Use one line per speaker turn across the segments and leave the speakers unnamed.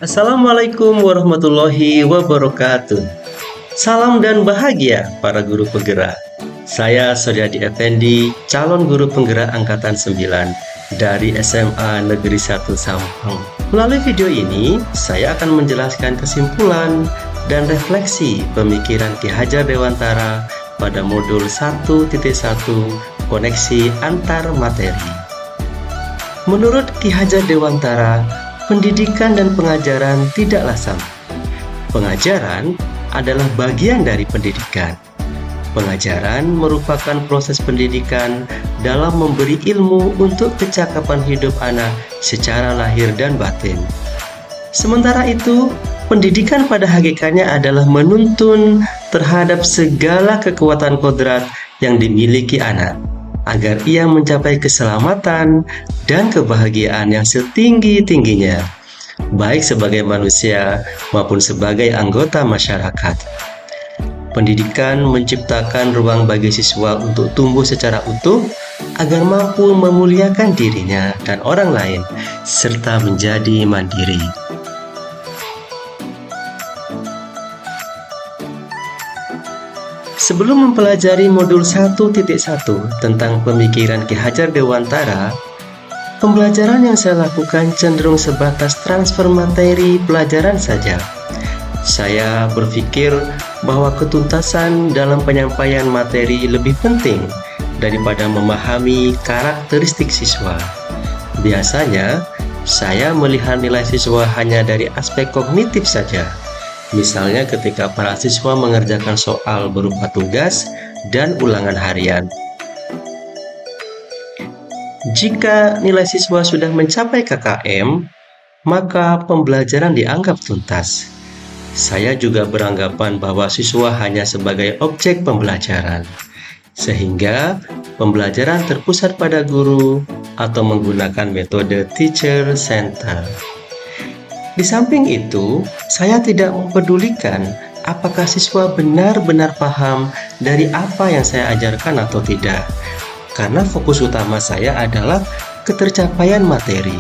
Assalamualaikum warahmatullahi wabarakatuh. Salam dan bahagia para guru penggerak. Saya Suryadi Effendi, calon guru penggerak angkatan 9 dari SMA Negeri 1 Sampang. Melalui video ini, saya akan menjelaskan kesimpulan dan refleksi pemikiran Ki Hajar Dewantara pada modul 1.1 koneksi antar materi. Menurut Ki Hajar Dewantara, pendidikan dan pengajaran tidaklah sama. Pengajaran adalah bagian dari pendidikan. Pengajaran merupakan proses pendidikan dalam memberi ilmu untuk kecakapan hidup anak secara lahir dan batin. Sementara itu, pendidikan pada hakikatnya adalah menuntun terhadap segala kekuatan kodrat yang dimiliki anak, agar ia mencapai keselamatan dan kebahagiaan yang setinggi-tingginya, baik sebagai manusia maupun sebagai anggota masyarakat. Pendidikan menciptakan ruang bagi siswa untuk tumbuh secara utuh agar mampu memuliakan dirinya dan orang lain, serta menjadi mandiri. Sebelum mempelajari modul 1.1 tentang pemikiran Ki Hajar Dewantara, pembelajaran yang saya lakukan cenderung sebatas transfer materi pelajaran saja. Saya berpikir bahwa ketuntasan dalam penyampaian materi lebih penting daripada memahami karakteristik siswa. Biasanya, saya melihat nilai siswa hanya dari aspek kognitif saja. Misalnya ketika para siswa mengerjakan soal berupa tugas dan ulangan harian. Jika nilai siswa sudah mencapai KKM, maka pembelajaran dianggap tuntas. Saya juga beranggapan bahwa siswa hanya sebagai objek pembelajaran, sehingga pembelajaran terpusat pada guru atau menggunakan metode teacher center. Di samping itu, saya tidak mempedulikan apakah siswa benar-benar paham dari apa yang saya ajarkan atau tidak, karena fokus utama saya adalah ketercapaian materi,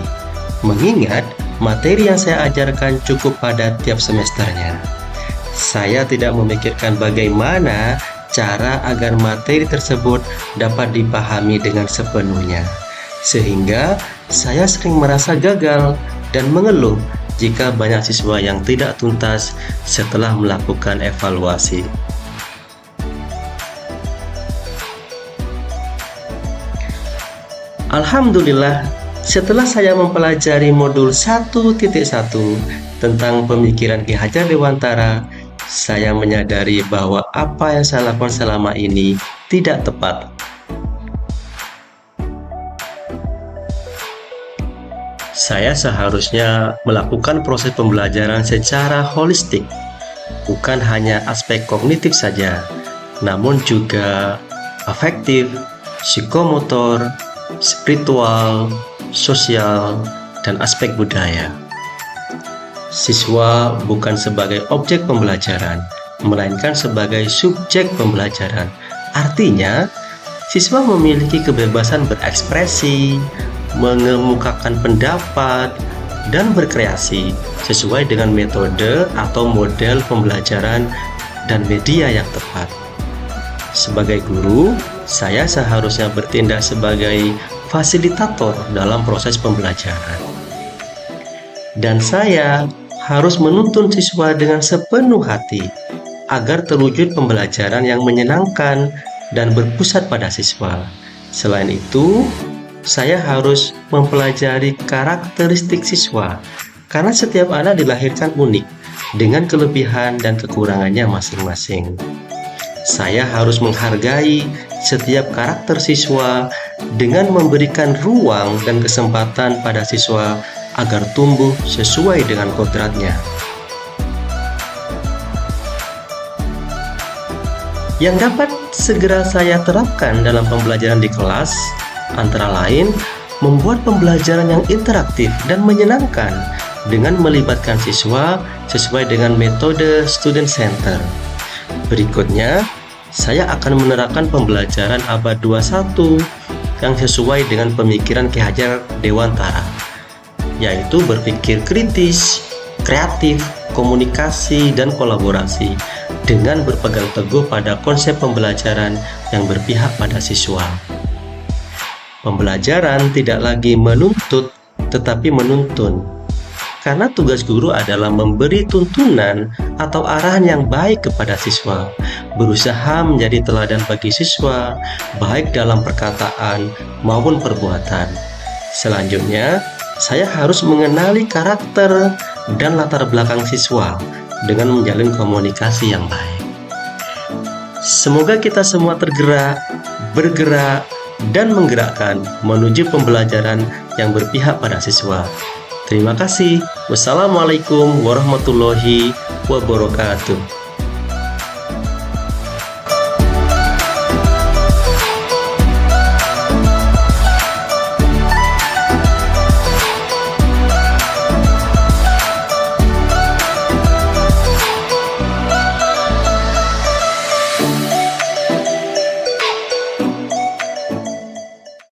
mengingat materi yang saya ajarkan cukup padat tiap semesternya. Saya tidak memikirkan bagaimana cara agar materi tersebut dapat dipahami dengan sepenuhnya, sehingga saya sering merasa gagal dan mengeluh jika banyak siswa yang tidak tuntas setelah melakukan evaluasi. Alhamdulillah, setelah saya mempelajari modul 1.1 tentang pemikiran Ki Hajar Dewantara, saya menyadari bahwa apa yang saya lakukan selama ini tidak tepat. Saya seharusnya melakukan proses pembelajaran secara holistik, bukan hanya aspek kognitif saja, namun juga afektif, psikomotor, spiritual, sosial, dan aspek budaya. Siswa bukan sebagai objek pembelajaran, melainkan sebagai subjek pembelajaran. Artinya, siswa memiliki kebebasan berekspresi, mengemukakan pendapat, dan berkreasi sesuai dengan metode atau model pembelajaran dan media yang tepat. Sebagai guru, saya seharusnya bertindak sebagai fasilitator dalam proses pembelajaran. Dan saya harus menuntun siswa dengan sepenuh hati agar terwujud pembelajaran yang menyenangkan dan berpusat pada siswa. Selain itu, saya harus mempelajari karakteristik siswa, karena setiap anak dilahirkan unik dengan kelebihan dan kekurangannya masing-masing. Saya harus menghargai setiap karakter siswa dengan memberikan ruang dan kesempatan pada siswa agar tumbuh sesuai dengan kodratnya. Yang dapat segera saya terapkan dalam pembelajaran di kelas antara lain membuat pembelajaran yang interaktif dan menyenangkan dengan melibatkan siswa sesuai dengan metode student center. Berikutnya, saya akan menerapkan pembelajaran abad 21 yang sesuai dengan pemikiran Ki Hajar Dewantara, yaitu berpikir kritis, kreatif, komunikasi, dan kolaborasi dengan berpegang teguh pada konsep pembelajaran yang berpihak pada siswa. Pembelajaran tidak lagi menuntut, tetapi menuntun. Karena tugas guru adalah memberi tuntunan atau arahan yang baik kepada siswa, berusaha menjadi teladan bagi siswa, baik dalam perkataan maupun perbuatan. Selanjutnya, saya harus mengenali karakter dan latar belakang siswa dengan menjalin komunikasi yang baik. Semoga kita semua tergerak, bergerak, dan menggerakkan menuju pembelajaran yang berpihak pada siswa. Terima kasih. Wassalamualaikum warahmatullahi wabarakatuh.